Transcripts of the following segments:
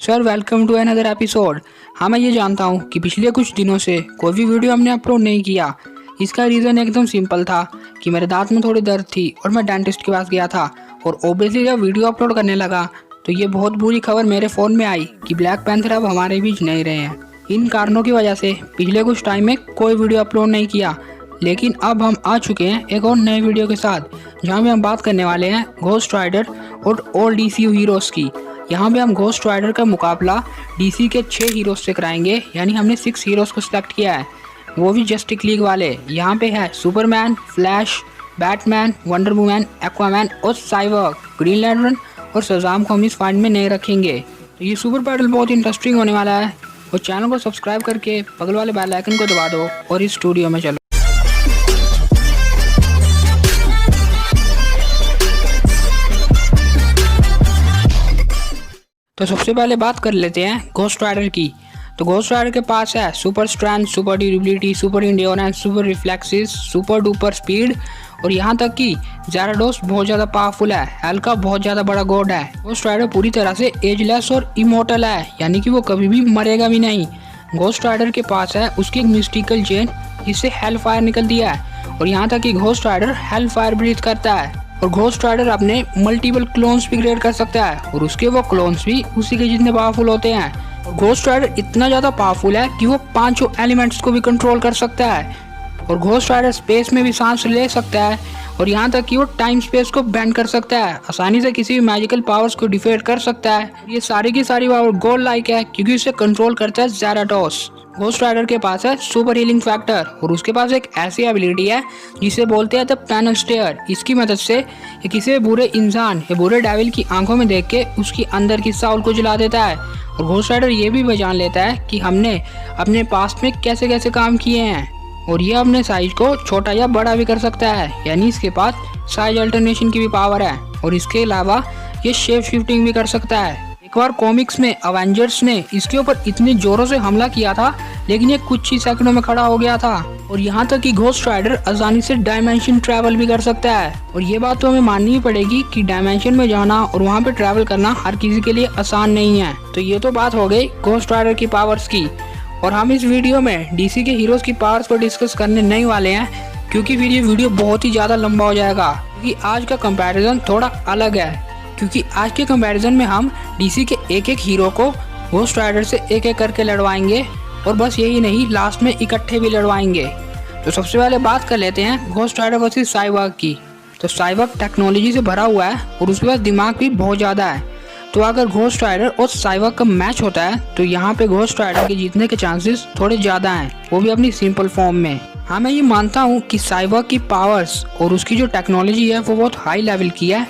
Sir welcome to another episode. हाँ, मैं ये जानता हूँ कि पिछले कुछ दिनों से कोई भी वीडियो हमने अपलोड नहीं किया। इसका रीज़न एकदम सिंपल था कि मेरे दांत में थोड़ी दर्द थी और मैं डेंटिस्ट के पास गया था। और ओब्वियसली जब वीडियो अपलोड करने लगा तो ये बहुत बुरी खबर मेरे फ़ोन में आई कि ब्लैक पैंथर अब हमारे बीच नहीं रहे हैं। इन कारणों की वजह से पिछले कुछ टाइम में कोई वीडियो अपलोड नहीं किया, लेकिन अब हम आ चुके हैं एक और नए वीडियो के साथ जहाँ में हम बात करने वाले हैं घोस्ट राइडर और ऑल डीसीयू हीरोज़ की। यहाँ पे हम घोस्ट राइडर का मुकाबला डीसी के 6 हीरोज़ से कराएंगे, यानी हमने 6 हीरोज़ को सिलेक्ट किया है, वो भी जस्टिस लीग वाले। यहाँ पे है Superman, flash, Batman, wonder woman, Aquaman और साइबोर्ग, ग्रीन लैंटर्न और शज़ाम को हम इस फाइट में नहीं रखेंगे। तो ये सुपर बैटल बहुत इंटरेस्टिंग होने वाला है और चैनल को सब्सक्राइब करके बगल वाले बेल आइकन को दबा दो और इस स्टूडियो में चलो। तो सबसे पहले बात कर लेते हैं घोस्ट राइडर की। तो घोस्ट राइडर के पास है super strength, super durability, super endurance, super reflexes, super duper speed और यहाँ तक कि ज़ाराडोस बहुत ज़्यादा पावरफुल है। हेल्का बहुत ज़्यादा बड़ा गॉड है। घोस्ट राइडर पूरी तरह से एजलेस और इमोर्टल है, यानी कि वो कभी भी मरेगा भी नहीं। घोस्ट राइडर के पास है उसकी एक मिस्टिकल चेन जिससे हेल फायर निकलती है और यहाँ तक कि Ghost Rider hell fire breathe करता है। और घोस्ट राइडर अपने मल्टीपल क्लोन्स भी क्रिएट कर सकता है और उसके वो क्लोन्स भी उसी के जितने पावरफुल होते हैं। और घोस्ट राइडर इतना ज़्यादा पावरफुल है कि वो 5 एलिमेंट्स को भी कंट्रोल कर सकता है। और घोस्ट राइडर स्पेस में भी सांस ले सकता है और यहाँ तक कि वो टाइम स्पेस को बेंड कर सकता है, आसानी से किसी भी मैजिकल पावर्स को डिफीट कर सकता है। ये सारी की सारी पावर गोल लाइक है क्योंकि उसे कंट्रोल करता है ज़ाराडोस। घोस्ट राइडर के पास है सुपर हीलिंग फैक्टर और उसके पास एक ऐसी एबिलिटी है जिसे बोलते हैं द पैनल स्टेयर। इसकी मदद से ये किसी भी बुरे इंसान या बुरे डेविल की आंखों में देख के उसकी अंदर की साउल को जला देता है। और घोस्ट राइडर ये भी पहचान लेता है कि हमने अपने पास्ट में कैसे कैसे काम किए हैं और ये अपने साइज को छोटा या बड़ा भी कर सकता है, यानी इसके पास साइज अल्टरनेशन की भी पावर है। और इसके अलावा ये शेप शिफ्टिंग भी कर सकता है। एक बार कॉमिक्स में अवेंजर्स ने इसके ऊपर इतने जोरों से हमला किया था, लेकिन ये कुछ ही सेकंडों में खड़ा हो गया था। और यहाँ तक कि घोस्ट राइडर आसानी से डायमेंशन ट्रैवल भी कर सकता है। और ये बात तो हमें माननी ही पड़ेगी कि डायमेंशन में जाना और वहाँ पे ट्रैवल करना हर किसी के लिए आसान नहीं है। तो ये तो बात हो गई घोस्ट राइडर की पावर्स की। और हम इस वीडियो में डीसी के हीरोज की पावर्स को डिस्कस करने नहीं वाले हैं क्योंकि फिर ये वीडियो बहुत ही ज़्यादा लंबा हो जाएगा। क्योंकि आज का कंपैरिजन थोड़ा अलग है, क्योंकि आज के कंपैरिजन में हम डीसी के एक एक हीरो को घोस्ट राइडर से एक एक करके लड़वाएंगे और बस यही नहीं, लास्ट में इकट्ठे भी लड़वाएंगे। तो सबसे पहले बात कर लेते हैं घोस्ट राइडर वर्सेस साइबोर्ग की। तो साइबोर्ग टेक्नोलॉजी से भरा हुआ है और उसके पास दिमाग भी बहुत ज़्यादा है। तो अगर घोस्ट राइडर और साइबोर्ग का मैच होता है तो यहाँ पे घोस्ट राइडर के जीतने के चांसेस थोड़े ज़्यादा हैं, वो भी अपनी सिंपल फॉर्म में। हाँ, मैं ये मानता हूँ कि साइबोर्ग की पावर्स और उसकी जो टेक्नोलॉजी है वो बहुत हाई लेवल की है,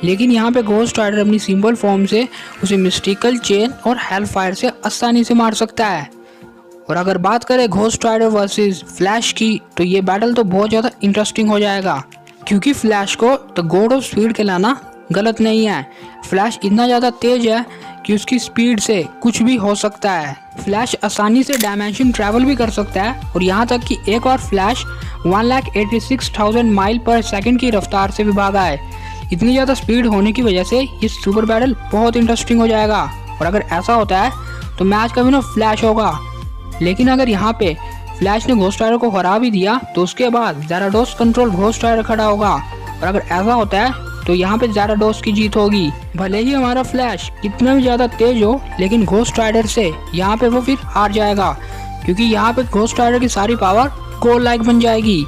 लेकिन यहाँ पे घोस्ट राइडर अपनी सिंपल फॉर्म से उसे मिस्टिकल चेन और हेल फायर से आसानी से मार सकता है। और अगर बात करें घोस्ट राइडर वर्सेस फ्लैश की, तो ये बैटल तो बहुत ज़्यादा इंटरेस्टिंग हो जाएगा क्योंकि फ्लैश को द गॉड ऑफ स्पीड कहलाना गलत नहीं है। फ्लैश इतना ज़्यादा तेज है कि उसकी स्पीड से कुछ भी हो सकता है। फ्लैश आसानी से डायमेंशन ट्रैवल भी कर सकता है और यहाँ तक कि एक और फ्लैश 1,86,000 माइल पर सेकंड की रफ्तार से भी भागा है। इतनी ज़्यादा स्पीड होने की वजह से ये सुपर बैटल बहुत इंटरेस्टिंग हो जाएगा। और अगर ऐसा होता है तो मैच का विनर फ्लैश होगा, लेकिन अगर यहाँ पे फ्लैश ने घोस्ट राइडर को हरा भी दिया तो उसके बाद ज़ाराडोस कंट्रोल घोस्ट राइडर खड़ा होगा। और अगर ऐसा होता है तो यहाँ पे ज़ाराडोस की जीत होगी। भले ही हमारा फ्लैश कितना भी ज़्यादा तेज हो, लेकिन घोस्ट राइडर से यहाँ पे वो फिर हार जाएगा क्योंकि यहाँ पे घोस्ट राइडर की सारी पावर गोल लाइक बन जाएगी।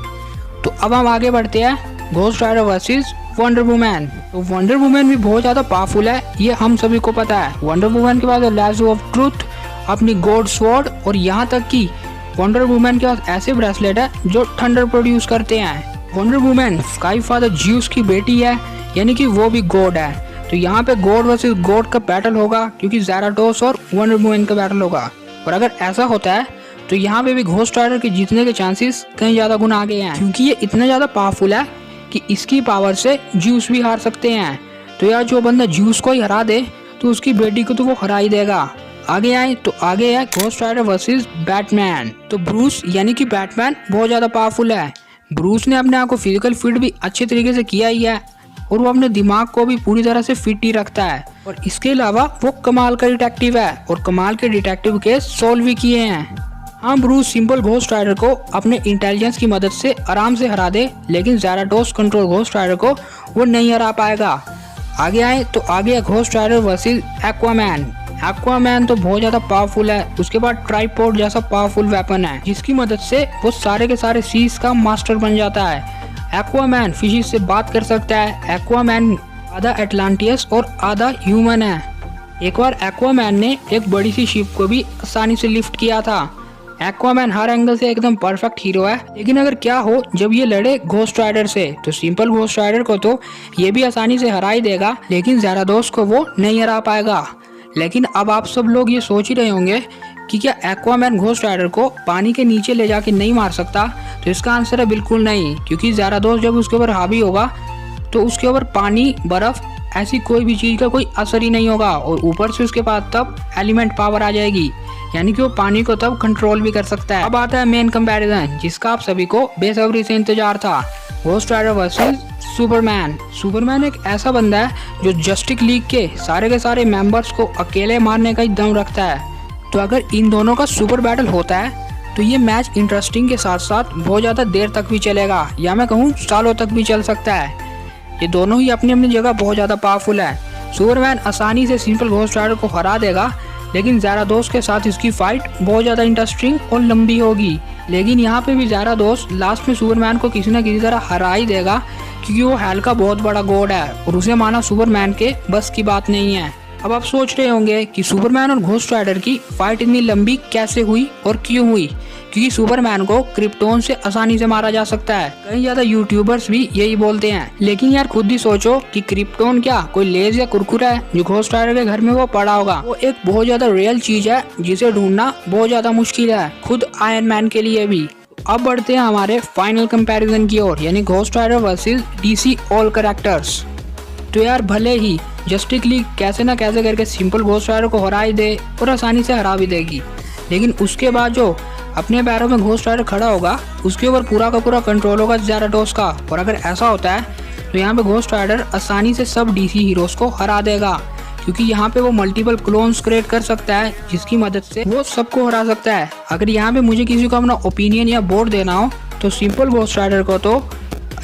तो अब हम आगे बढ़ते हैं Ghost Rider versus Wonder Woman. तो वंडर वुमन भी बहुत ज़्यादा पावरफुल है, ये हम सभी को पता है। वंडर वुमन के पास लैज़ो ऑफ ट्रूथ, अपनी गॉड स्वॉर्ड और यहाँ तक कि वंडर वुमन के पास ऐसे ब्रेसलेट है जो थंडर प्रोड्यूस करते हैं। Wonder woman sky father juice की बेटी है, यानी कि वो भी गॉड है। तो यहाँ पे गॉड वर्सेस गॉड का बैटल होगा क्योंकि ज़ाराडोस और वंडर वुमन का बैटल होगा। और अगर ऐसा होता है तो यहाँ पे भी घोस्ट राइडर के जीतने के चांसेस कहीं ज़्यादा गुना आगे हैं क्योंकि ये इतना ज़्यादा पावरफुल है कि इसकी पावर से ज्यूस भी हार सकते हैं। तो यार जो बंदा ज्यूस को ही हरा दे तो उसकी बेटी को तो वो हरा ही देगा। आगे आए तो आगे है घोस्ट राइडर वर्सेस बैटमैन। तो ब्रूस यानी कि बैटमैन बहुत ज़्यादा पावरफुल है। ब्रूस ने अपने आप को फिजिकल फिट भी अच्छे तरीके से किया ही है और वो अपने दिमाग को भी पूरी तरह से फिट ही रखता है। और इसके अलावा वो कमाल का डिटेक्टिव है और कमाल के डिटेक्टिव केस सॉल्व भी किए हैं। हाँ, ब्रूस सिंपल घोस्ट राइडर को अपने इंटेलिजेंस की मदद से आराम से हरा दे, लेकिन ज़ाराटोस कंट्रोल घोस्ट राइडर को वो नहीं हरा पाएगा। आगे आए तो आगे है Ghost Rider versus Aquaman. Aquaman तो बहुत ज़्यादा पावरफुल है, उसके बाद ट्राइपॉड जैसा पावरफुल वेपन है जिसकी मदद से वो सारे के सारे सीज का मास्टर बन जाता है। एक्वामैन फिशिस से बात कर सकता है। एक्वामैन आधा एटलांटियस और आधा ह्यूमन है। एक बार एक्वामैन ने एक बड़ी सी शिप को भी आसानी से लिफ्ट किया था। एक्वामैन हर एंगल से एकदम परफेक्ट हीरो है, लेकिन अगर क्या हो जब ये लड़े घोस्ट राइडर से, तो सिंपल घोस्ट राइडर को तो ये भी आसानी से हरा ही देगा, लेकिन ज़ाराटोस को वो नहीं हरा पाएगा। लेकिन अब आप सब लोग ये सोच ही रहे होंगे कि क्या एक्वामैन घोस्ट राइडर को पानी के नीचे ले जाके नहीं मार सकता? तो इसका आंसर है बिल्कुल नहीं, क्योंकि ज़ाराटोस जब उसके ऊपर हावी होगा तो उसके ऊपर पानी, बर्फ, ऐसी कोई भी चीज़ का कोई असर ही नहीं होगा और ऊपर से उसके पास तब एलिमेंट पावर आ जाएगी, यानी कि वो पानी को तब कंट्रोल भी कर सकता है। अब आता है मेन कंपैरिजन जिसका आप सभी को बेसब्री से इंतजार था, Ghost Rider versus Superman. Superman एक ऐसा बंदा है जो जस्टिस लीग के सारे मेंबर्स को अकेले मारने का ही दम रखता है। तो अगर इन दोनों का सुपर बैटल होता है तो ये मैच इंटरेस्टिंग के साथ साथ बहुत ज़्यादा देर तक भी चलेगा, या मैं कहूँ सालों तक भी चल सकता है। ये दोनों ही अपनी अपनी जगह बहुत ज़्यादा पावरफुल है। सुपरमैन आसानी से सिंपल घोस्ट राइडर को हरा देगा, लेकिन ज़ाराटोस के साथ इसकी फाइट बहुत ज़्यादा इंटरेस्टिंग और लंबी होगी। लेकिन यहाँ पे भी ज़ाराटोस लास्ट में सुपरमैन को किसी न किसी तरह हरा ही देगा, क्योंकि वो हेल का बहुत बड़ा गॉड है और उसे माना सुपरमैन के बस की बात नहीं है। अब आप सोच रहे होंगे कि सुपरमैन और घोस्ट राइडर की फाइट इतनी लंबी कैसे हुई और क्यों हुई? क्योंकि सुपरमैन को क्रिप्टोन से आसानी से मारा जा सकता है। कई ज्यादा यूट्यूबर्स भी यही बोलते हैं, लेकिन यार खुद ही सोचो कि क्रिप्टोन क्या कोई लेज या कुरकुरा है जो घोस्ट राइडर के घर में वो पड़ा होगा? वो एक बहुत ज्यादा रियल चीज है जिसे ढूंढना बहुत ज्यादा मुश्किल है, खुद आयरन मैन के लिए भी। अब बढ़ते हैं हमारे फाइनल कंपैरिजन की ओर, यानी Ghost Rider versus DC all characters. तो यार भले ही जस्टिस लीग कैसे ना कैसे करके सिंपल घोस्ट राइडर को हरा ही दे और आसानी से हरा भी देगी, लेकिन उसके बाद जो अपने पैरों में घोस्ट राइडर खड़ा होगा उसके ऊपर पूरा का पूरा कंट्रोल होगा ज़ाराटोस का। और अगर ऐसा होता है तो यहाँ पे घोस्ट राइडर आसानी से सब डीसी हीरोज को हरा देगा, क्योंकि यहाँ पे वो मल्टीपल क्लोन्स क्रिएट कर सकता है जिसकी मदद से वो सबको हरा सकता है। अगर यहाँ पे मुझे किसी को अपना ओपिनियन या वोट देना हो तो सिंपल घोस्ट राइडर को तो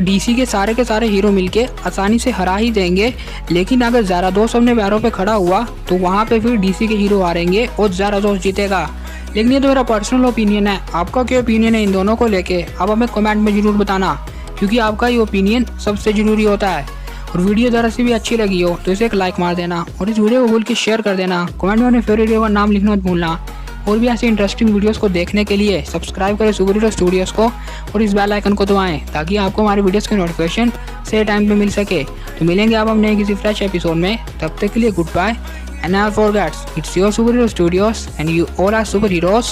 डीसी के सारे हीरो मिलके आसानी से हरा ही देंगे, लेकिन अगर ज़ाराटोस अपने पैरों पे खड़ा हुआ तो वहाँ पे फिर डीसी के हीरो हारेंगे और ज़ाराटोस जीतेगा। लेकिन ये तो मेरा पर्सनल ओपिनियन है, आपका क्या ओपिनियन है इन दोनों को लेके आप हमें कमेंट में जरूर बताना, क्योंकि आपका ये ओपिनियन सबसे ज़रूरी होता है। और वीडियो ज़रा सी भी अच्छी लगी हो तो इसे एक लाइक मार देना और इस वीडियो को भूल के शेयर कर देना। कमेंट में अपने फेवरेट हीरो का नाम लिखना मत भूलना। और भी ऐसे इंटरेस्टिंग वीडियोस को देखने के लिए सब्सक्राइब करें सुपर हीरो स्टूडियोज को और इस बेल आइकन को दबाएं ताकि आपको हमारी वीडियोस की नोटिफिकेशन सही टाइम पे मिल सके। तो मिलेंगे आप हम नए किसी फ्रेश एपिसोड में, तब तक के लिए good bye and never forget it's your Super Hero Studios and you all are super heroes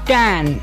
10।